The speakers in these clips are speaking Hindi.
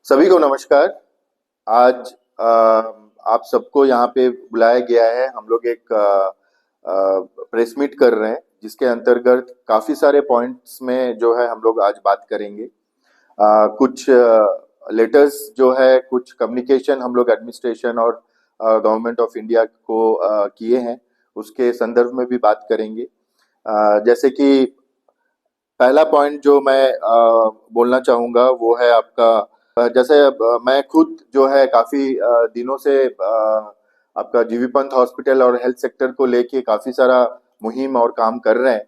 सभी को नमस्कार। आज आप सबको यहाँ पे बुलाया गया है। हम लोग एक प्रेस मीट कर रहे हैं जिसके अंतर्गत काफी सारे पॉइंट्स में जो है हम लोग आज बात करेंगे। कुछ लेटर्स जो है, कुछ कम्युनिकेशन हम लोग एडमिनिस्ट्रेशन और गवर्नमेंट ऑफ इंडिया को किए हैं, उसके संदर्भ में भी बात करेंगे। जैसे कि पहला पॉइंट जो मैं बोलना चाहूँगा वो है आपका, जैसे मैं खुद जो है काफ़ी दिनों से आपका जीवी पंत हॉस्पिटल और हेल्थ सेक्टर को लेके काफ़ी सारा मुहिम और काम कर रहे हैं।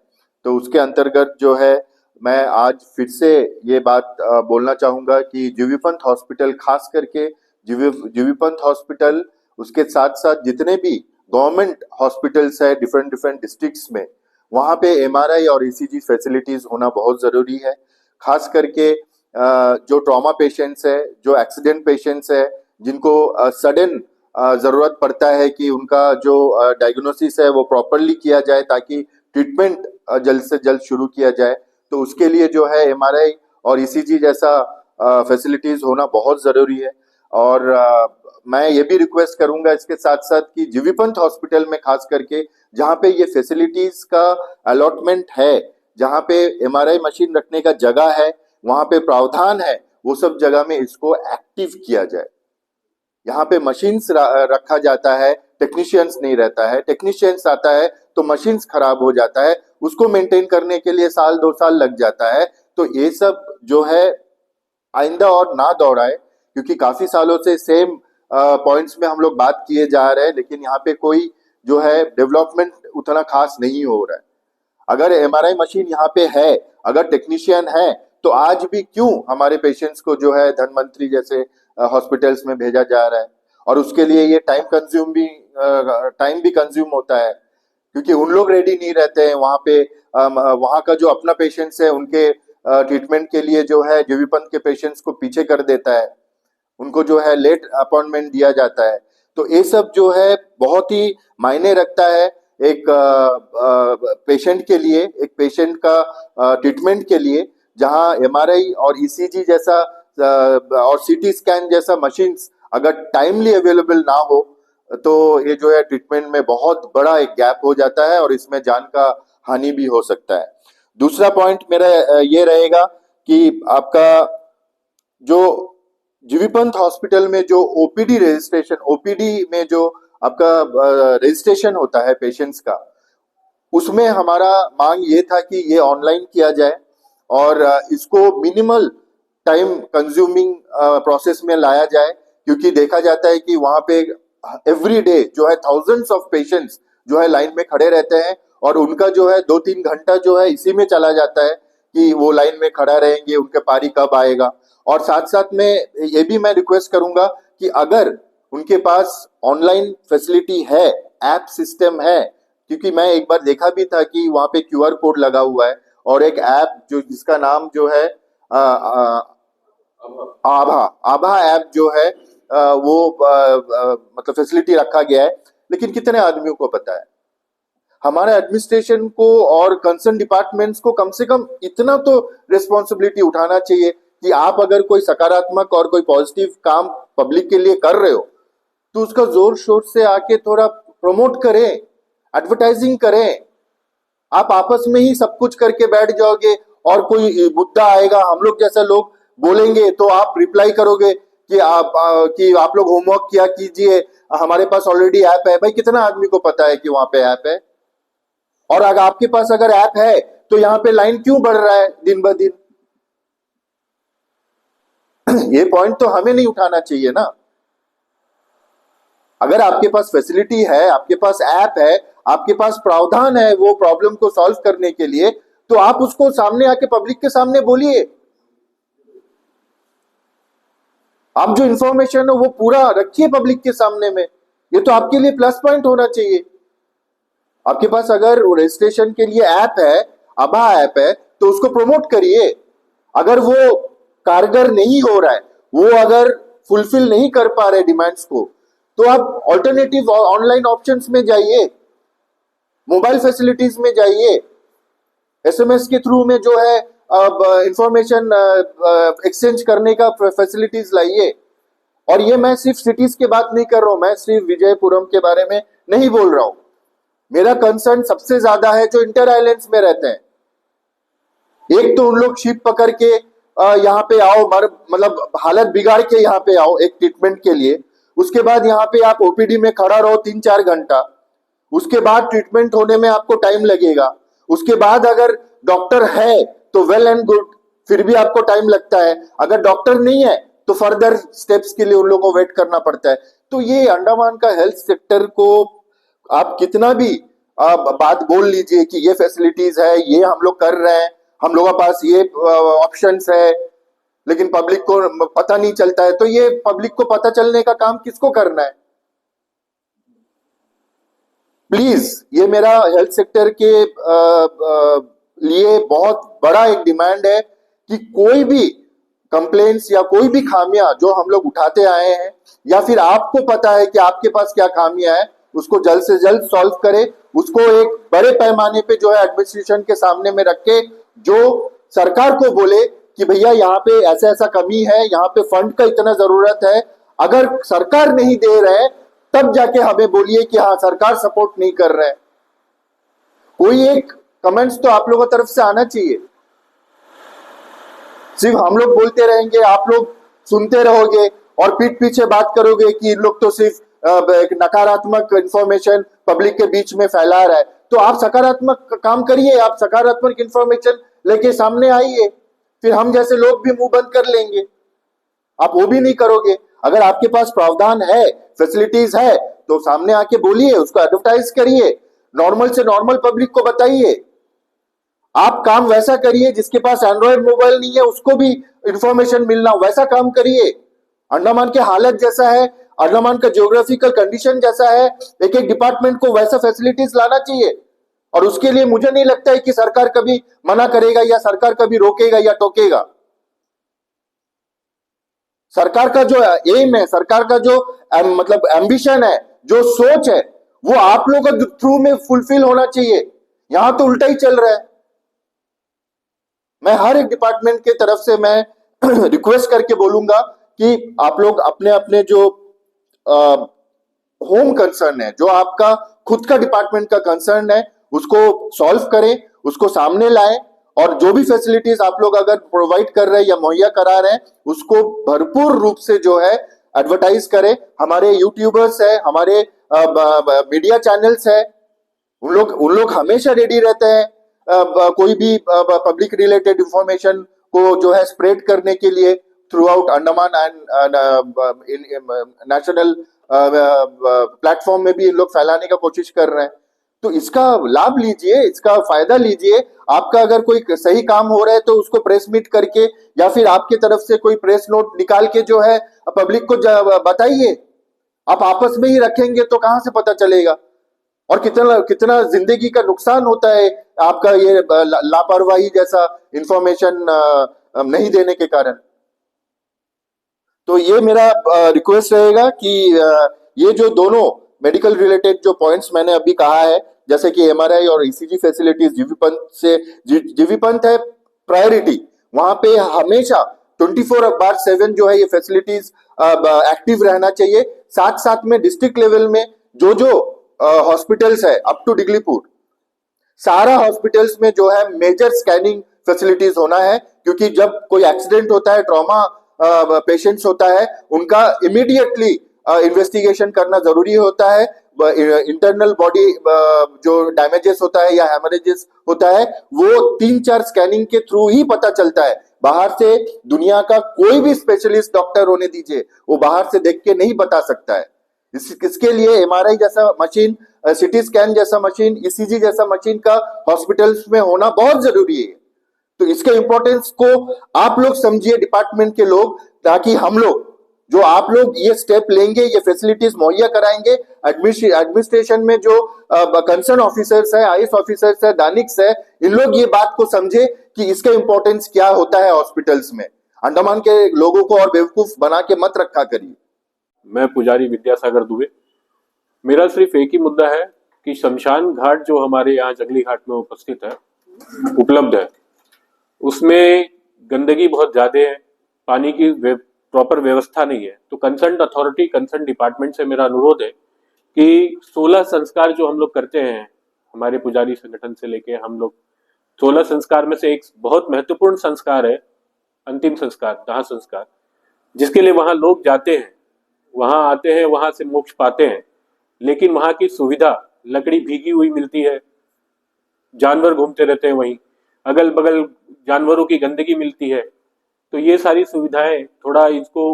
तो उसके अंतर्गत जो है मैं आज फिर से ये बात बोलना चाहूँगा कि जीवी पंत हॉस्पिटल, खास करके जीवी पंत हॉस्पिटल, उसके साथ साथ जितने भी गवर्नमेंट हॉस्पिटल्स है डिफरेंट डिफरेंट डिस्ट्रिक्ट्स में, वहाँ पे एमआरआई और ईसीजी फैसिलिटीज होना बहुत ज़रूरी है। खास करके जो ट्रॉमा पेशेंट्स है, जो एक्सीडेंट पेशेंट्स है, जिनको सडन ज़रूरत पड़ता है कि उनका जो डायग्नोसिस है वो प्रॉपरली किया जाए ताकि ट्रीटमेंट जल्द से जल्द शुरू किया जाए। तो उसके लिए जो है एमआरआई और ईसीजी जैसा फैसिलिटीज होना बहुत ज़रूरी है। और मैं ये भी रिक्वेस्ट करूंगा इसके साथ साथ कि जीवी पंत हॉस्पिटल में खास करके जहाँ पे ये फैसिलिटीज का अलॉटमेंट है, जहाँ पे एमआरआई मशीन रखने का जगह है, वहाँ पे प्रावधान है, वो सब जगह में इसको एक्टिव किया जाए। यहाँ पे मशीन्स रखा जाता है, टेक्नीशियंस नहीं रहता है, टेक्नीशियंस आता है तो मशीन्स खराब हो जाता है, उसको मेंटेन करने के लिए साल 2 साल लग जाता है। तो ये सब जो है आइंदा और ना दोहराए, क्योंकि काफी सालों से सेम पॉइंट्स में हम लोग बात किए जा रहे हैं, लेकिन यहाँ पे कोई जो है डेवलपमेंट उतना खास नहीं हो रहा है। अगर एमआरआई मशीन यहाँ पे है, अगर टेक्नीशियन है, तो आज भी क्यों हमारे पेशेंट्स को जो है धनवंतरी जैसे हॉस्पिटल्स में भेजा जा रहा है? और उसके लिए ये टाइम भी कंज्यूम होता है, क्योंकि उन लोग रेडी नहीं रहते हैं वहाँ पे। वहाँ का जो अपना पेशेंट्स है उनके ट्रीटमेंट के लिए जो है जीवीपंत के पेशेंट्स को पीछे कर देता है, उनको जो है लेट अपॉइंटमेंट दिया जाता है। तो ये सब जो है बहुत ही मायने रखता है एक पेशेंट के लिए, एक पेशेंट का ट्रीटमेंट के लिए, जहां एमआरआई और ईसीजी जैसा और सीटी स्कैन जैसा मशीन्स अगर टाइमली अवेलेबल ना हो तो ये जो है ट्रीटमेंट में बहुत बड़ा एक गैप हो जाता है और इसमें जान का हानि भी हो सकता है। दूसरा पॉइंट मेरा ये रहेगा कि आपका जो जीवी पंत हॉस्पिटल में जो ओपीडी में जो आपका रजिस्ट्रेशन होता है पेशेंट्स का, उसमें हमारा मांग ये था कि ये ऑनलाइन किया जाए और इसको मिनिमल टाइम कंज्यूमिंग प्रोसेस में लाया जाए, क्योंकि देखा जाता है कि वहां पे एवरी डे जो है थाउजेंड्स ऑफ पेशेंट्स जो है लाइन में खड़े रहते हैं और उनका जो है 2-3 घंटा जो है इसी में चला जाता है कि वो लाइन में खड़ा रहेंगे, उनके पारी कब आएगा। और साथ साथ में ये भी मैं रिक्वेस्ट करूंगा कि अगर उनके पास ऑनलाइन फैसिलिटी है, ऐप सिस्टम है, क्योंकि मैं एक बार देखा भी था कि वहाँ पे क्यूआर कोड लगा हुआ है और एक ऐप जो जिसका नाम जो है आभा आभा ऐप जो है मतलब फैसिलिटी रखा गया है, लेकिन कितने आदमियों को पता है? हमारे एडमिनिस्ट्रेशन को और कंसर्न डिपार्टमेंट्स को कम से कम इतना तो रिस्पॉन्सिबिलिटी उठाना चाहिए कि आप अगर कोई सकारात्मक और कोई पॉजिटिव काम पब्लिक के लिए कर रहे हो तो उसका जोर शोर से आके थोड़ा प्रमोट करें, एडवर्टाइजिंग करें। आप आपस में ही सब कुछ करके बैठ जाओगे और कोई मुद्दा आएगा, हम लोग जैसा लोग बोलेंगे तो आप रिप्लाई करोगे कि आप लोग होमवर्क किया कीजिए, हमारे पास ऑलरेडी ऐप है। भाई कितना आदमी को पता है कि वहां पे ऐप है? और अगर आपके पास अगर ऐप है तो यहाँ पे लाइन क्यों बढ़ रहा है दिन ब दिन? ये पॉइंट तो हमें नहीं उठाना चाहिए ना। अगर आपके पास फैसिलिटी है, आपके पास ऐप है, आपके पास प्रावधान है वो प्रॉब्लम को सॉल्व करने के लिए, तो आप उसको सामने आके पब्लिक के सामने बोलिए। आप जो इंफॉर्मेशन है वो पूरा रखिए पब्लिक के सामने में। ये तो आपके लिए प्लस पॉइंट होना चाहिए। आपके पास अगर रजिस्ट्रेशन के लिए ऐप है, आभा ऐप है, तो उसको प्रमोट करिए। अगर वो कारगर नहीं हो रहा है, वो अगर फुलफिल नहीं कर पा रहे डिमांड्स को, तो आप ऑल्टरनेटिव ऑनलाइन ऑप्शंस में जाइए, मोबाइल फैसिलिटीज में जाइए, एसएमएस के थ्रू में जो है इंफॉर्मेशन एक्सचेंज करने का फैसिलिटीज लाइए। और ये मैं सिर्फ सिटीज की बात नहीं कर रहा हूं, मैं सिर्फ विजयपुरम के बारे में नहीं बोल रहा हूं। मेरा कंसर्न सबसे ज्यादा है जो इंटर आइलैंड्स में रहते हैं। एक तो उन लोग शिप पकड़ के यहाँ पे आओ, मतलब हालत बिगाड़ के यहाँ पे आओ एक ट्रीटमेंट के लिए, उसके बाद यहाँ पे आप ओपीडी में खड़ा रहो 3-4 घंटा, उसके बाद ट्रीटमेंट होने में आपको टाइम लगेगा, उसके बाद अगर डॉक्टर है तो वेल एंड गुड, फिर भी आपको टाइम लगता है, अगर डॉक्टर नहीं है तो फर्दर स्टेप्स के लिए उन लोगों को वेट करना पड़ता है। तो ये अंडमान का हेल्थ सेक्टर को आप कितना भी बात बोल लीजिए कि ये फैसिलिटीज है, ये हम लोग कर रहे हैं, हम लोगों के पास ये ऑप्शंस है, लेकिन पब्लिक को पता नहीं चलता है। तो ये पब्लिक को पता चलने का काम किसको करना है? प्लीज, ये मेरा हेल्थ सेक्टर के लिए बहुत बड़ा एक डिमांड है कि कोई भी कंप्लेंट्स या कोई भी खामियां जो हम लोग उठाते आए हैं, या फिर आपको पता है कि आपके पास क्या खामियां है, उसको जल्द से जल्द सॉल्व करें। उसको एक बड़े पैमाने पे जो है एडमिनिस्ट्रेशन के सामने में रख के जो सरकार को बोले कि भैया यहाँ पे ऐसा ऐसा कमी है, यहाँ पे फंड का इतना जरूरत है। अगर सरकार नहीं दे रहे तब जाके हमें बोलिए कि हाँ सरकार सपोर्ट नहीं कर रहा है। कोई एक कमेंट्स तो आप लोगों की तरफ से आना चाहिए। सिर्फ हम लोग बोलते रहेंगे, आप लोग सुनते रहोगे और पीठ पीछे बात करोगे कि इन लोग तो सिर्फ एक नकारात्मक इंफॉर्मेशन पब्लिक के बीच में फैला रहा है। तो आप सकारात्मक काम करिए, आप सकारात्मक इंफॉर्मेशन लेके सामने आइए, फिर हम जैसे लोग भी मुंह बंद कर लेंगे। आप वो भी नहीं करोगे। अगर आपके पास प्रावधान है, फैसिलिटीज है, तो सामने आके बोलिए, उसको एडवर्टाइज करिए, नॉर्मल से नॉर्मल पब्लिक को बताइए। आप काम वैसा करिए, जिसके पास एंड्रॉयड मोबाइल नहीं है उसको भी इंफॉर्मेशन मिलना, वैसा काम करिए। अंडमान के हालत जैसा है, अंडमान का जियोग्राफिकल कंडीशन जैसा है, एक एक डिपार्टमेंट को वैसा फैसिलिटीज लाना चाहिए। और उसके लिए मुझे नहीं लगता है कि सरकार कभी मना करेगा या सरकार कभी रोकेगा या टोकेगा। सरकार का जो एम है, सरकार का जो मतलब एम्बिशन है, जो सोच है, वो आप लोगों के थ्रू में फुलफिल होना चाहिए। यहां तो उल्टा ही चल रहा है। मैं हर एक डिपार्टमेंट के तरफ से मैं रिक्वेस्ट करके बोलूंगा कि आप लोग अपने अपने जो होम कंसर्न है, जो आपका खुद का डिपार्टमेंट का कंसर्न है, उसको सॉल्व करें, उसको सामने लाएं, और जो भी फैसिलिटीज आप लोग अगर प्रोवाइड कर रहे हैं या मुहैया करा रहे हैं, उसको भरपूर रूप से जो है एडवर्टाइज करें। हमारे यूट्यूबर्स है, हमारे मीडिया चैनल्स है, उन लोग हमेशा रेडी रहते हैं कोई भी पब्लिक रिलेटेड इंफॉर्मेशन को जो है स्प्रेड करने के लिए through out Andaman and national platform में भी इन लोग फैलाने का कोशिश कर रहे हैं। तो इसका लाभ लीजिए, इसका फायदा लीजिए। आपका अगर कोई सही काम हो रहा है तो उसको प्रेस मीट करके या फिर आपके तरफ से कोई प्रेस नोट निकाल के जो है पब्लिक को बताइए। आप आपस में ही रखेंगे तो कहां से पता चलेगा? और कितना कितना जिंदगी का नुकसान होता है आपका ये लापरवाही जैसा इंफॉर्मेशन नहीं देने के कारण। तो ये मेरा रिक्वेस्ट रहेगा कि ये जो दोनों मेडिकल रिलेटेड जो पॉइंट्स मैंने अभी कहा है, जैसे कि एमआरआई और ईसीजी फैसिलिटीज, जीवी पंत है प्रायोरिटी, वहां पे हमेशा 24/7 जो है ये फैसिलिटीज एक्टिव रहना चाहिए। साथ साथ में डिस्ट्रिक्ट लेवल में जो हॉस्पिटल्स है अप टू डिगलीपुर, सारा हॉस्पिटल्स में जो है मेजर स्कैनिंग फैसिलिटीज होना है, क्योंकि जब कोई एक्सीडेंट होता है, ट्रॉमा पेशेंट्स होता है, उनका इमीडिएटली इन्वेस्टिगेशन करना जरूरी होता है। इंटरनल बॉडी जो डैमेजेस होता है या हेमरेजेस होता है, वो 3-4 स्कैनिंग के थ्रू ही पता चलता है। बाहर से दुनिया का कोई भी स्पेशलिस्ट डॉक्टर होने दीजिए, वो बाहर से देख के नहीं बता सकता है। इसके लिए एमआरआई जैसा मशीन, सिटी स्कैन जैसा मशीन, ईसीजी जैसा मशीन का हॉस्पिटल्स में होना बहुत जरूरी है। तो इसके इंपॉर्टेंस को आप लोग समझिए, डिपार्टमेंट के लोग, ताकि हम लोग जो आप लोग ये स्टेप लेंगे, ये फैसिलिटीज मुहैया कराएंगे, एडमिनिस्ट्रेशन में जो कंसर्न ऑफिसर्स है, आईएएस ऑफिसर्स है, दानिक्स है, इन लोग ये बात को समझे कि इसका इंपॉर्टेंस क्या होता है हॉस्पिटल्स में। अंडमान के लोगों को और बेवकूफ बना के मत रखा करिए। मैं पुजारी विद्यासागर दुबे। मेरा सिर्फ एक ही मुद्दा है कि शमशान घाट जो हमारे यहाँ जंगली घाट में उपस्थित है, उपलब्ध है, उसमें गंदगी बहुत ज्यादा है, पानी की प्रॉपर व्यवस्था नहीं है। तो कंसर्न अथॉरिटी, कंसर्न डिपार्टमेंट से मेरा अनुरोध है कि 16 संस्कार जो हम लोग करते हैं, हमारे पुजारी संगठन से लेके हम लोग, 16 संस्कार में से एक बहुत महत्वपूर्ण संस्कार है अंतिम संस्कार, दाह संस्कार, जिसके लिए वहां लोग जाते हैं, वहां आते हैं, वहां से मोक्ष पाते हैं। लेकिन वहां की सुविधा, लकड़ी भीगी हुई मिलती है, जानवर घूमते रहते हैं वहीं, अगल बगल जानवरों की गंदगी मिलती है। तो ये सारी सुविधाएं थोड़ा इसको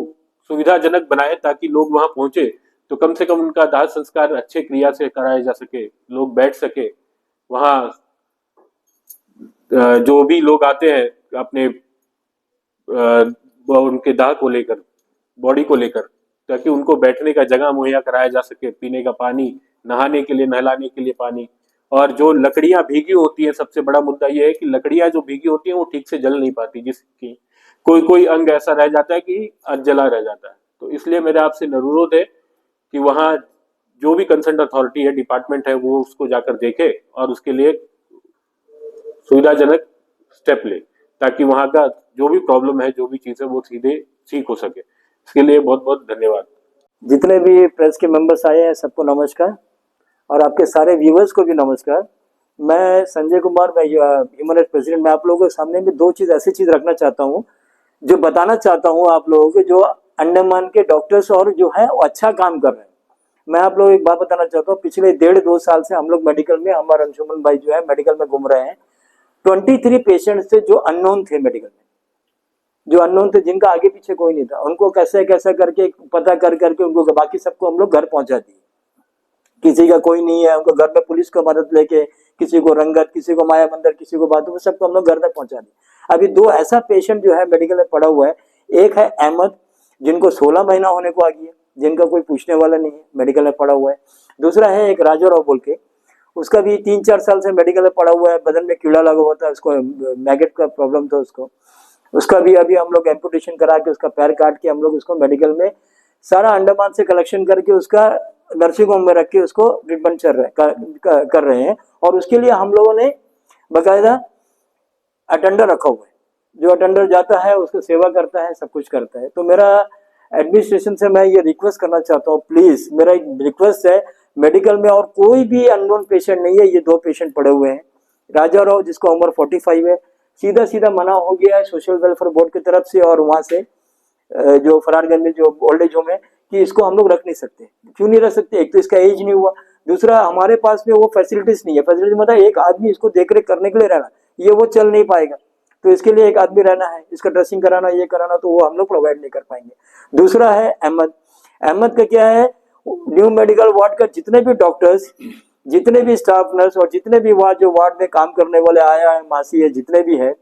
सुविधाजनक बनाए ताकि लोग वहां पहुंचे तो कम से कम उनका दाह संस्कार अच्छे क्रिया से कराया जा सके, लोग बैठ सके वहां। जो भी लोग आते हैं अपने उनके दाह को लेकर, बॉडी को लेकर, ताकि उनको बैठने का जगह मुहैया कराया जा सके, पीने का पानी, नहाने के लिए, नहलाने के लिए पानी। और जो लकड़ियां भीगी होती है, सबसे बड़ा मुद्दा यह है कि लकड़ियां जो भीगी होती है वो ठीक से जल नहीं पाती, जिसकी कोई कोई अंग ऐसा रह जाता है कि अधजला रह जाता है। तो इसलिए मेरा आपसे अनुरोध है कि वहां जो भी कंसर्न अथॉरिटी है, डिपार्टमेंट है, वो उसको जाकर देखे और उसके लिए सुविधाजनक स्टेप ले, ताकि वहां का जो भी प्रॉब्लम है, जो भी चीज है, वो सीधे ठीक हो सके। इसके लिए बहुत बहुत धन्यवाद। जितने भी प्रेस के मेंबर्स आए हैं सबको नमस्कार, और आपके सारे व्यूवर्स को भी नमस्कार। मैं संजय कुमार, मैं ह्यूमन राइट्स प्रेसिडेंट। मैं आप लोगों के सामने में दो चीज, ऐसी चीज रखना चाहता हूँ जो बताना चाहता हूँ आप लोगों को, जो अंडमान के डॉक्टर्स और जो है वो अच्छा काम कर रहे हैं। मैं आप लोगों को एक बात बताना चाहता हूँ, पिछले 1.5-2 साल से हम लोग मेडिकल में, हमारे अंशुमन भाई जो है मेडिकल में घूम रहे हैं। 23 पेशेंट्स थे जो अननोन थे मेडिकल में, जो अननोन थे, जिनका आगे पीछे कोई नहीं था। उनको कैसे कैसे करके पता कर करके उनको, बाकी सबको हम लोग घर पहुंचा दिए। किसी का कोई नहीं है, उनको घर में पुलिस को मदद लेके, किसी को रंगत, किसी को माया मंदिर, किसी को बातों, सबको हम लोग घर तक पहुंचा दिए। अभी 2 ऐसा पेशेंट जो है मेडिकल में पड़ा हुआ है। एक है अहमद, जिनको 16 महीना होने को आ गया, जिनका कोई पूछने वाला नहीं है, मेडिकल में पड़ा हुआ है। दूसरा है एक राजाराव बोल के, उसका भी 3-4 साल से मेडिकल में पड़ा हुआ है, बदन में कीड़ा लगा हुआ था, उसको मैगेट का प्रॉब्लम था उसको। उसका भी अभी हम लोग एम्पुटेशन करा के, उसका पैर काट के हम लोग उसको मेडिकल में सारा अंडमान से कलेक्शन करके उसका नर्सिंग होम में रख के उसको ट्रीटमेंट कर रहे हैं। और उसके लिए हम लोगों ने बाकायदा अटेंडर रखा हुआ है, जो अटेंडर जाता है उसको सेवा करता है, सब कुछ करता है। तो मेरा एडमिनिस्ट्रेशन से मैं ये रिक्वेस्ट करना चाहता हूँ, प्लीज मेरा एक रिक्वेस्ट है, मेडिकल में और कोई भी अननोन पेशेंट नहीं है। ये 2 पेशेंट पड़े हुए हैं। राजा राव जिसका उम्र 45 है, सीधा सीधा मना हो गया है सोशल वेलफेयर बोर्ड की तरफ से और वहां से जो फरारगंज में जो ओल्ड एज होम है, कि इसको हम लोग रख नहीं सकते। क्यों नहीं रख सकते? एक तो इसका एज नहीं हुआ, दूसरा हमारे पास में वो फैसिलिटीज नहीं है। फैसिलिटी मतलब एक आदमी इसको देखरेख करने के लिए रहना, ये वो चल नहीं पाएगा। तो इसके लिए एक आदमी रहना है, इसका ड्रेसिंग कराना, ये कराना, तो वो हम लोग प्रोवाइड नहीं कर पाएंगे। दूसरा है अहमद। अहमद का क्या है, न्यू मेडिकल वार्ड का जितने भी डॉक्टर्स, जितने भी स्टाफ नर्स और जितने भी वहाँ जो वार्ड में काम करने वाले आया है, मासी है, जितने भी है,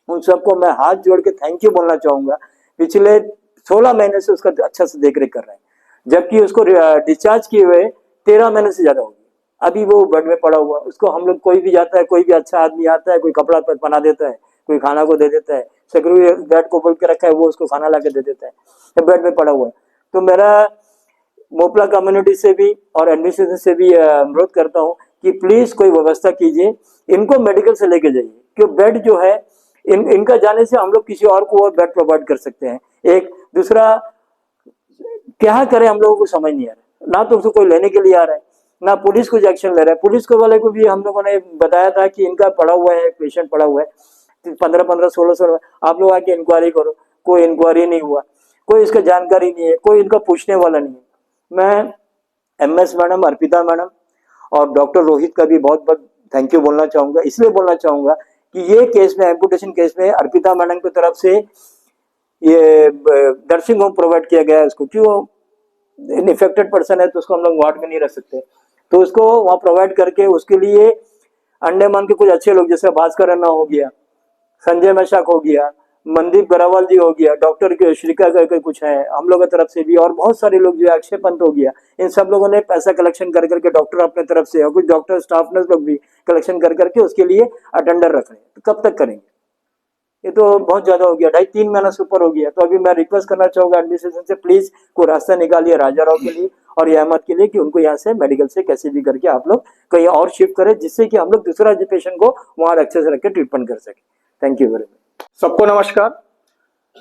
उन सबको मैं हाथ जोड़ के थैंक यू बोलना चाहूंगा। पिछले 16 महीने से उसका अच्छा से देख रेख कर रहे हैं, जबकि उसको डिस्चार्ज किए हुए 13 महीने से ज्यादा हो गया। अभी वो बेड में पड़ा हुआ, उसको हम लोग, कोई भी जाता है, कोई भी अच्छा आदमी आता है, कोई कपड़ा पहना देता है, कोई खाना को दे देता है, सिक्योरिटी गार्ड को बोल के रखा है, वो उसको खाना ला के दे देता है, तो बेड में पड़ा हुआ है। तो मेरा मोपला कम्युनिटी से भी और एडमिनिस्ट्रेशन से भी अनुरोध करता हूँ कि प्लीज कोई व्यवस्था कीजिए, इनको मेडिकल से लेके जाइए, क्योंकि बेड जो है इनका जाने से हम लोग किसी और को और बेड प्रोवाइड कर सकते हैं। एक दूसरा क्या करें, हम लोगों को समझ नहीं आ रहा, ना तो उसको कोई लेने के लिए आ रहा है, ना पुलिस कुछ एक्शन ले रहा है। पुलिस को वाले को भी हम लोगों ने बताया था कि इनका पड़ा हुआ है, पेशेंट पड़ा हुआ है, 15-15, 16 आप लोग आके इंक्वायरी करो। कोई इंक्वायरी नहीं हुआ, कोई इसका जानकारी नहीं है, कोई इनका पूछने वाला नहीं है। मैं MS मैडम, अर्पिता मैडम और डॉक्टर रोहित का भी बहुत बहुत थैंक यू बोलना चाहूंगा। इसलिए बोलना चाहूंगा कि ये केस में, एम्पुटेशन केस में, अर्पिता मैडम की तरफ से ये नर्सिंग होम प्रोवाइड किया गया है उसको। क्यों, इन्फेक्टेड पर्सन है तो उसको हम लोग वार्ड में नहीं रख सकते, तो उसको वहाँ प्रोवाइड करके उसके लिए अंडमान के कुछ अच्छे लोग, जैसे भास्कर अन्ना हो गया, संजय मैशाक हो गया, मनदीप गरावाल जी हो गया, डॉक्टर के श्रीका करके कुछ है हम लोगों की तरफ से भी, और बहुत सारे लोग जो अक्षय पंत हो गया, इन सब लोगों ने पैसा कलेक्शन कर करके, डॉक्टर अपने तरफ से और कुछ डॉक्टर स्टाफ नर्स लोग भी कलेक्शन कर करके उसके लिए अटेंडर रख रहे हैं। तो कब तक करेंगे? ये तो बहुत ज्यादा हो गया, 2.5-3 महीना से ऊपर हो गया। तो अभी मैं रिक्वेस्ट करना चाहूंगा एडमिनिस्ट्रेशन से, प्लीज कोई रास्ता निकालिए राजाराव के लिए और अहमद के लिए, कि उनको यहाँ से मेडिकल से कैसे भी करके आप लोग कहीं और शिफ्ट करें, जिससे कि हम लोग दूसरा पेशेंट को वहां अच्छे से रख के ट्रीटमेंट कर सके। Thank you very much. सबको नमस्कार।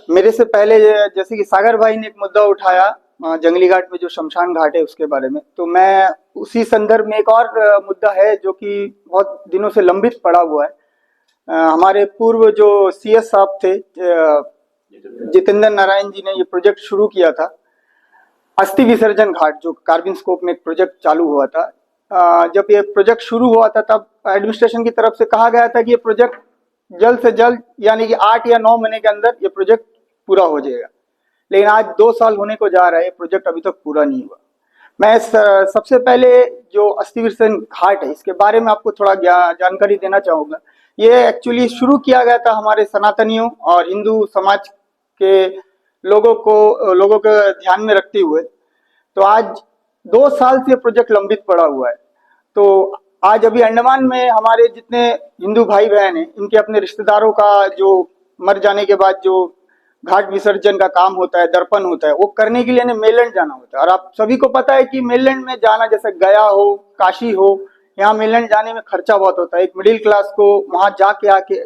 मेरे से पहले जैसे कि सागर भाई ने एक मुद्दा उठाया जंगली घाट में जो शमशान घाट है उसके बारे में, तो मैं उसी संदर्भ में एक और मुद्दा है जो कि बहुत दिनों से लंबित पड़ा हुआ है। हमारे पूर्व जो सीएस साहब थे जितेंद्र नारायण जी ने ये प्रोजेक्ट शुरू किया था, अस्थि विसर्जन घाट, जो कार्बिन स्कोप में एक प्रोजेक्ट चालू हुआ था। जब ये प्रोजेक्ट शुरू हुआ था तब एडमिनिस्ट्रेशन की तरफ से कहा गया था कि ये प्रोजेक्ट जल्द से जल्द यानी कि 8 या 9 महीने के अंदर ये प्रोजेक्ट पूरा हो जाएगा, लेकिन आज 2 साल होने को जा रहा है, ये प्रोजेक्ट अभी तक पूरा नहीं हुआ। मैं सबसे पहले जो अस्थि विसर्जन घाट है इसके बारे में आपको थोड़ा जानकारी देना चाहूँगा। ये एक्चुअली शुरू किया गया था हमारे सनातनियों और हिंदू समाज के लोगों को ध्यान में रखते हुए। तो आज 2 साल से प्रोजेक्ट लंबित पड़ा हुआ है। तो आज अभी अंडमान में हमारे जितने हिंदू भाई बहन हैं, इनके अपने रिश्तेदारों का जो मर जाने के बाद जो घाट विसर्जन का काम होता है, दर्पण होता है, वो करने के लिए इन्हें मेलैंड जाना होता है। और आप सभी को पता है कि मेलैंड में जाना, जैसे गया हो, काशी हो, यहाँ मेलैंड जाने में खर्चा बहुत होता है। एक मिडिल क्लास को वहां जाके आके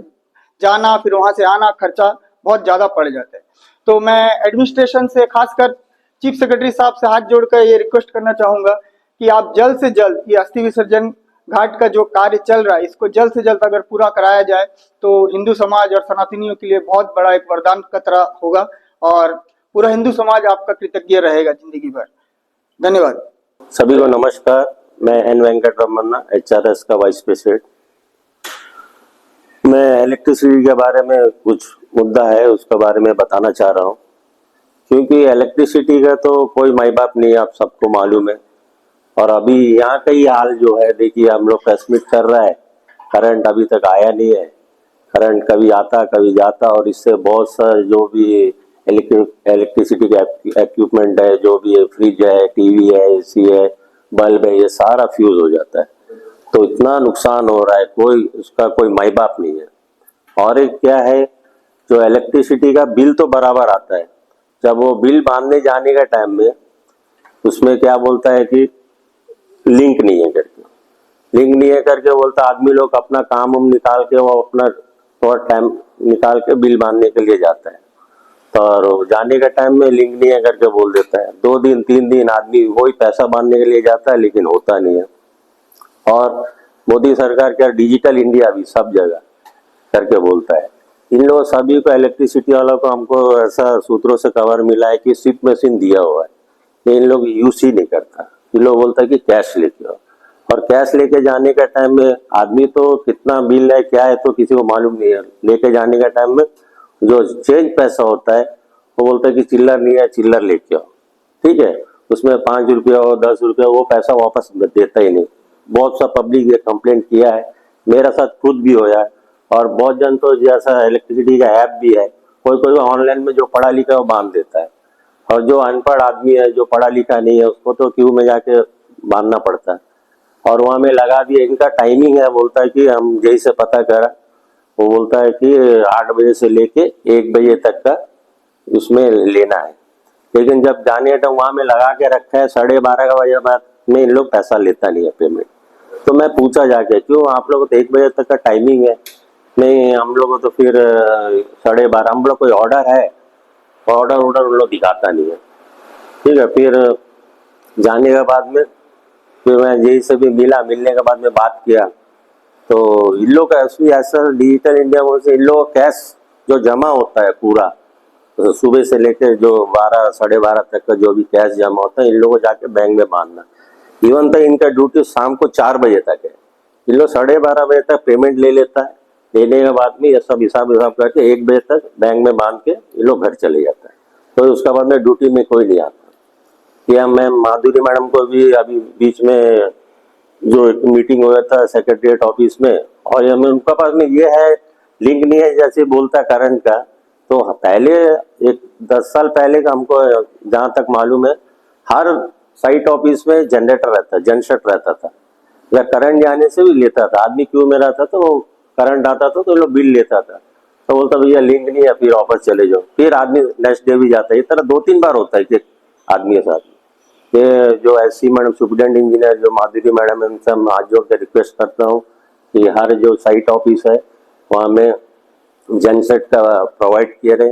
जाना, फिर वहां से आना, खर्चा बहुत ज्यादा पड़ जाता है। तो मैं एडमिनिस्ट्रेशन से, खासकर चीफ सेक्रेटरी साहब से हाथ जोड़कर ये रिक्वेस्ट करना चाहूंगा कि आप जल्द से जल्द ये अस्थि विसर्जन घाट का जो कार्य चल रहा है इसको जल्द से जल्द अगर पूरा कराया जाए तो हिंदू समाज और सनातनियों के लिए बहुत बड़ा एक वरदान का तरह होगा और पूरा हिंदू समाज आपका कृतज्ञ रहेगा जिंदगी भर। धन्यवाद। सभी को नमस्कार। मैं एन वेंकट रमन्ना, एचआरएस का वाइस प्रेसिडेंट। मैं इलेक्ट्रिसिटी के बारे में कुछ मुद्दा है उसके बारे में बताना चाह रहा हूँ, क्योंकि इलेक्ट्रिसिटी का तो कोई माई बाप नहीं है, आप सबको मालूम है। और अभी यहाँ का ही हाल जो है, देखिए हम लोग प्रेस मीट कर रहा है, करंट अभी तक आया नहीं है। करंट कभी आता कभी जाता, और इससे बहुत सारे जो भी इलेक्ट्रिसिटी के इक्विपमेंट है, जो भी है, फ्रिज है, टीवी है, एसी है, बल्ब है, ये सारा फ्यूज हो जाता है। तो इतना नुकसान हो रहा है, कोई उसका कोई माई बाप नहीं है। और एक क्या है, जो इलेक्ट्रिसिटी का बिल तो बराबर आता है, जब वो बिल बांधने जाने का टाइम में उसमें क्या बोलता है कि लिंक नहीं है करके, लिंक नहीं है करके बोलता, आदमी लोग अपना काम निकाल के वो अपना थोड़ा टाइम निकाल के बिल बांधने के लिए जाता है, तो और जाने का टाइम में लिंक नहीं है करके बोल देता है। 2 दिन 3 दिन आदमी वही पैसा बांधने के लिए जाता है, लेकिन होता नहीं है। और मोदी सरकार क्या डिजिटल इंडिया भी सब जगह करके बोलता है। इन लोगों सभी को, इलेक्ट्रिसिटी वालों को, हमको ऐसा सूत्रों से खबर मिला है कि सिप मशीन दिया हुआ है, इन लोग यूज ही नहीं करता। इन लोग बोलता है कि कैश लेके आओ, और कैश लेके जाने का टाइम में आदमी तो कितना बिल है क्या है तो किसी को मालूम नहीं है। लेके जाने का टाइम में जो चेंज पैसा होता है वो बोलता है कि चिल्लर नहीं है, चिल्लर लेके आओ, ठीक है। उसमें 5 रुपया और 10 रुपया, वो पैसा वापस देता ही नहीं। बहुत सा पब्लिक ये कंप्लेंट किया है, मेरा साथ खुद भी होया है। और बहुत जन तो जैसा इलेक्ट्रिसिटी का ऐप भी है, कोई कोई ऑनलाइन में जो पढ़ा लिखा है वो बांध देता है, और जो अनपढ़ आदमी है, जो पढ़ा लिखा नहीं है, उसको तो क्यू में जाके बांधना पड़ता है। और वहाँ में लगा दिया, इनका टाइमिंग है, बोलता है कि हम जैसे पता करा, वो बोलता है कि 8 बजे से लेके 1 बजे तक का उसमें लेना है। लेकिन जब जाने का वहाँ में लगा के रखा है 12:30 का बजे बाद में, इन लोग पैसा लेता नहीं है पेमेंट। तो मैं पूछा जाके, क्यों आप लोगों को तो 1 बजे तक का टाइमिंग है? नहीं, हम लोग को तो फिर 12:30, हम लोग कोई ऑर्डर है, ऑर्डर उन लोग दिखाता नहीं है, ठीक है। फिर जाने के बाद में फिर मैं यही से भी मिलने के बाद में बात किया, तो इन लोग का ऐसा डिजिटल इंडिया में से इन लोग कैश जो जमा होता है पूरा, तो सुबह से लेकर जो 12 साढ़े 12 तक का जो भी कैश जमा होता है, इन लोगों को जाके बैंक में बांधना। इवन तक इनका ड्यूटी शाम को 4 बजे तक है, इन लोग 12:30 बजे तक पेमेंट ले लेता है। लेने के बाद में ये सब हिसाब करके 1 बजे तक बैंक में बांध के ये लोग घर चले जाता है। तो उसके बाद में ड्यूटी में कोई नहीं आता। या मैं माधुरी मैडम को भी अभी बीच में जो एक मीटिंग हुआ था सेक्रेटरीट ऑफिस में, और हमें उनका पास में ये है लिंक नहीं है जैसे बोलता करंट का। तो पहले एक 10 साल पहले का हमको जहाँ तक मालूम है, हर साइट ऑफिस में जनरेटर रहता, जनसेट रहता था, या करंट जाने से भी लेता था। आदमी क्यों में रहता था, वो करंट आता था तो लोग बिल लेता था, तो बोलता भैया लिंक नहीं है, फिर वापस चले जाओ, फिर आदमी नेक्स्ट डे भी जाता है। इस तरह 2-3 बार होता है कि आदमी के साथ। ये जो ऐसी मैडम सुप्रिटेंडेंट इंजीनियर जो माधुरी मैडम है, उनसे हम हाथ जोड़ के रिक्वेस्ट करता हूँ कि हर जो साइट ऑफिस है वहाँ में जनसेट का प्रोवाइड किए रहे,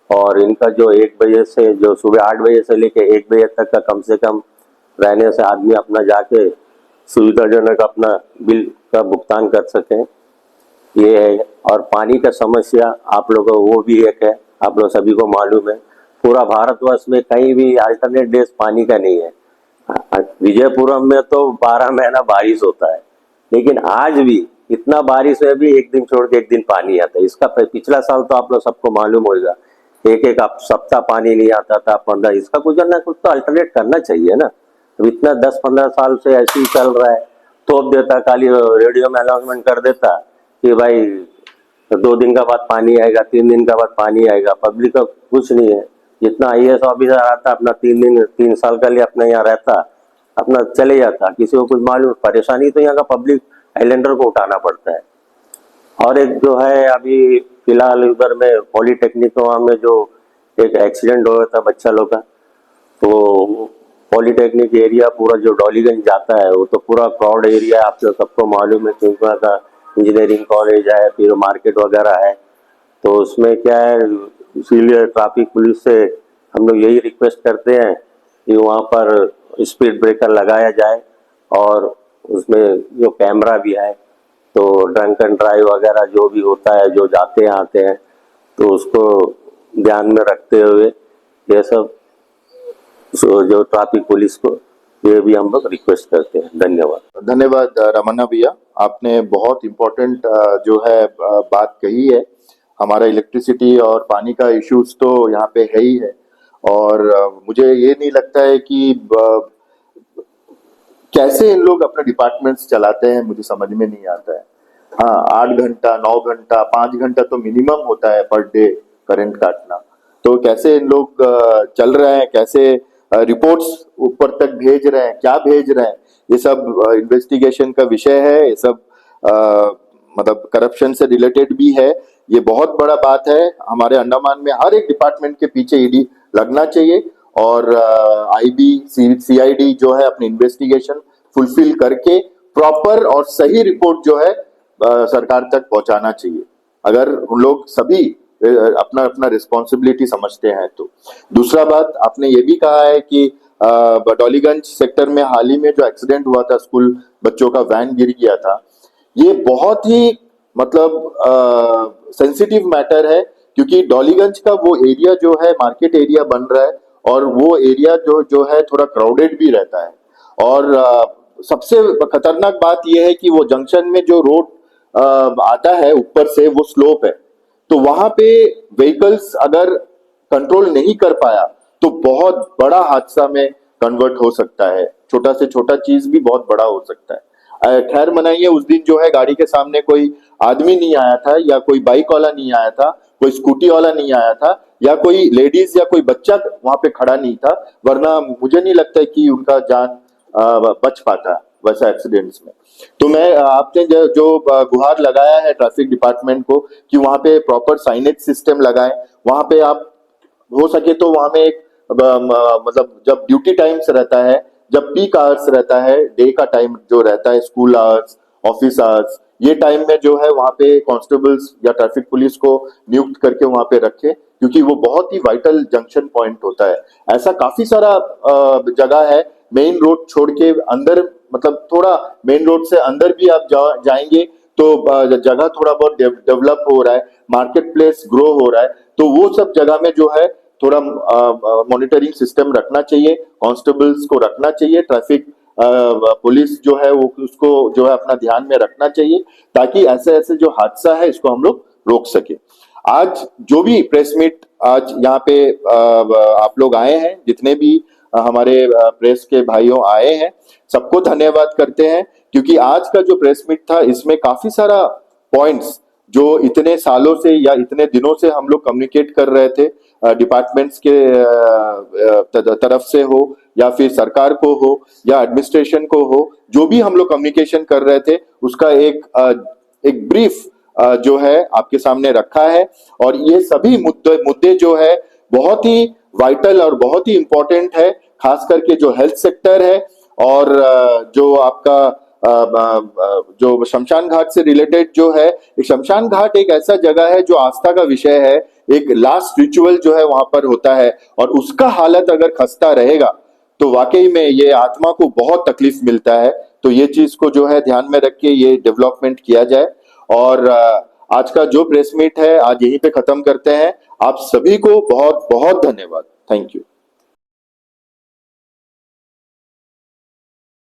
और इनका जो 1 बजे से, जो सुबह 8 बजे से लेके 1 बजे तक का कम से कम रहने से आदमी अपना जाके सुविधाजनक अपना बिल का भुगतान कर सकें, ये है। और पानी का समस्या आप लोगों को वो भी एक है, आप लोग सभी को मालूम है, पूरा भारतवर्ष में कहीं भी अल्टरनेट डेज पानी का नहीं है। विजयपुरम में तो 12 महीना बारिश होता है, लेकिन आज भी इतना बारिश है भी एक दिन छोड़ के एक दिन पानी आता है। इसका पिछला साल तो आप लोग सबको मालूम होगा, एक सप्ताह पानी नहीं आता था, 15। इसका कुछ ना कुछ तो अल्टरनेट करना चाहिए ना। तो इतना 10-15 साल से ऐसे ही चल रहा है, थोप देता, खाली रेडियो में अनाउंसमेंट कर देता कि भाई 2 दिन का बाद पानी आएगा, 3 दिन का बाद पानी आएगा। पब्लिक का कुछ नहीं है। जितना IAS ऑफिसर आता अपना 3 साल के लिए अपना यहाँ रहता, अपना चले जाता, किसी को कुछ मालूम। परेशानी तो यहाँ का पब्लिक आइलैंडर को उठाना पड़ता है। और एक जो है अभी फिलहाल उधर में पॉलीटेक्निक में जो एक एक्सीडेंट हुआ था बच्चा लोग का, तो पॉलीटेक्निक एरिया पूरा जो डॉलीगंज जाता है वो तो पूरा क्राउड एरिया है, आप लोग सबको मालूम है, क्योंकि वहाँ का इंजीनियरिंग कॉलेज है, फिर मार्केट वगैरह है। तो उसमें क्या है, इसीलिए ट्रैफिक पुलिस से हम लोग यही रिक्वेस्ट करते हैं कि वहाँ पर स्पीड ब्रेकर लगाया जाए, और उसमें जो कैमरा भी है, तो ड्रंक एंड ड्राइव वगैरह जो भी होता है, जो जाते हैं आते हैं, तो उसको ध्यान में रखते हुए ये सब जो ट्रैफिक पुलिस को ये भी हम लोग रिक्वेस्ट करते हैं। धन्यवाद। धन्यवाद रमन्ना भैया, आपने बहुत इम्पोर्टेंट जो है बात कही है। हमारा इलेक्ट्रिसिटी और पानी का इश्यूज तो यहाँ पे है ही है, और मुझे ये नहीं लगता है कि कैसे इन लोग अपने डिपार्टमेंट्स चलाते हैं, मुझे समझ में नहीं आता है। हाँ, 8 घंटा, 9 घंटा, 5 घंटा तो मिनिमम होता है पर डे करंट काटना। तो कैसे इन लोग चल रहे हैं, कैसे रिपोर्ट्स ऊपर तक भेज रहे हैं, क्या भेज रहे हैं, ये सब इन्वेस्टिगेशन का विषय है। ये सब मतलब करप्शन से रिलेटेड भी है। ये बहुत बड़ा बात है। हमारे अंडमान में हर एक डिपार्टमेंट के पीछे ईडी लगना चाहिए, और IB CID जो है अपनी इन्वेस्टिगेशन फुलफिल करके प्रॉपर और सही रिपोर्ट जो है सरकार तक पहुंचाना चाहिए, अगर उन लोग सभी अपना अपना रिस्पॉन्सिबिलिटी समझते हैं तो। दूसरा बात, आपने ये भी कहा है कि डॉलीगंज सेक्टर में हाल ही में जो एक्सीडेंट हुआ था, स्कूल बच्चों का वैन गिर गया था, ये बहुत ही मतलब सेंसिटिव मैटर है, क्योंकि डॉलीगंज का वो एरिया जो है मार्केट एरिया बन रहा है, और वो एरिया जो है थोड़ा क्राउडेड भी रहता है। और सबसे खतरनाक बात यह है कि वो जंक्शन में जो रोड आता है ऊपर से, वो स्लोप है, तो वहां पे व्हीकल्स अगर कंट्रोल नहीं कर पाया तो बहुत बड़ा हादसा में कन्वर्ट हो सकता है। छोटा से छोटा चीज भी बहुत बड़ा हो सकता है। खैर मनाइए, उस दिन जो है गाड़ी के सामने कोई आदमी नहीं आया था, या कोई बाइक वाला नहीं आया था, कोई स्कूटी वाला नहीं आया था, या कोई लेडीज या कोई बच्चा वहां पे खड़ा नहीं था, वरना मुझे नहीं लगता कि उनका जान बच पाता वैसा एक्सीडेंट्स में। तो मैं आपने जो गुहार लगाया है ट्रैफिक डिपार्टमेंट को कि वहां पे प्रॉपर साइनेज सिस्टम लगाएं, वहां पे आप हो सके तो वहां में एक मतलब जब ड्यूटी टाइम्स रहता है, जब पीक आवर्स रहता है, डे का टाइम जो रहता है, स्कूल आवर्स, ऑफिस आवर्स, ये टाइम में जो है वहां पे कांस्टेबल्स या ट्रैफिक पुलिस को नियुक्त करके वहां पे रखे, क्योंकि वो बहुत ही वाइटल जंक्शन पॉइंट होता है। ऐसा काफी सारा जगह है, मेन रोड छोड़ के अंदर, मतलब थोड़ा मेन रोड से अंदर भी आप जाएंगे तो जगह थोड़ा बहुत डेवलप हो रहा है, मार्केट प्लेस ग्रो हो रहा है, तो वो सब जगह में जो है थोड़ा मॉनिटरिंग सिस्टम रखना चाहिए, कांस्टेबल्स को रखना चाहिए, ट्रैफिक पुलिस जो है वो उसको जो है अपना ध्यान में रखना चाहिए, ताकि ऐसे ऐसे जो हादसा है इसको हम लोग रोक सके। आज जो भी प्रेस मीट आज यहाँ पे आप लोग आए हैं, जितने भी हमारे प्रेस के भाइयों आए हैं, सबको धन्यवाद करते हैं, क्योंकि आज का जो प्रेस मीट था इसमें काफी सारा पॉइंट्स जो इतने सालों से या इतने दिनों से हम लोग कम्युनिकेट कर रहे थे, डिपार्टमेंट्स के तरफ से हो या फिर सरकार को हो या एडमिनिस्ट्रेशन को हो, जो भी हम लोग कम्युनिकेशन कर रहे थे उसका एक ब्रीफ जो है आपके सामने रखा है। और ये सभी मुद्दे जो है बहुत ही वाइटल और बहुत ही इंपॉर्टेंट है, खास करके जो हेल्थ सेक्टर है और जो आपका जो शमशान घाट से रिलेटेड जो है, एक शमशान घाट एक ऐसा जगह है जो आस्था का विषय है, एक लास्ट रिचुअल जो है वहां पर होता है, और उसका हालत अगर खस्ता रहेगा तो वाकई में ये आत्मा को बहुत तकलीफ मिलता है। तो ये चीज को जो है ध्यान में रख के ये डेवलपमेंट किया जाए। और आज का जो प्रेस मीट है आज यहीं पे खत्म करते हैं। आप सभी को बहुत बहुत धन्यवाद। Thank you.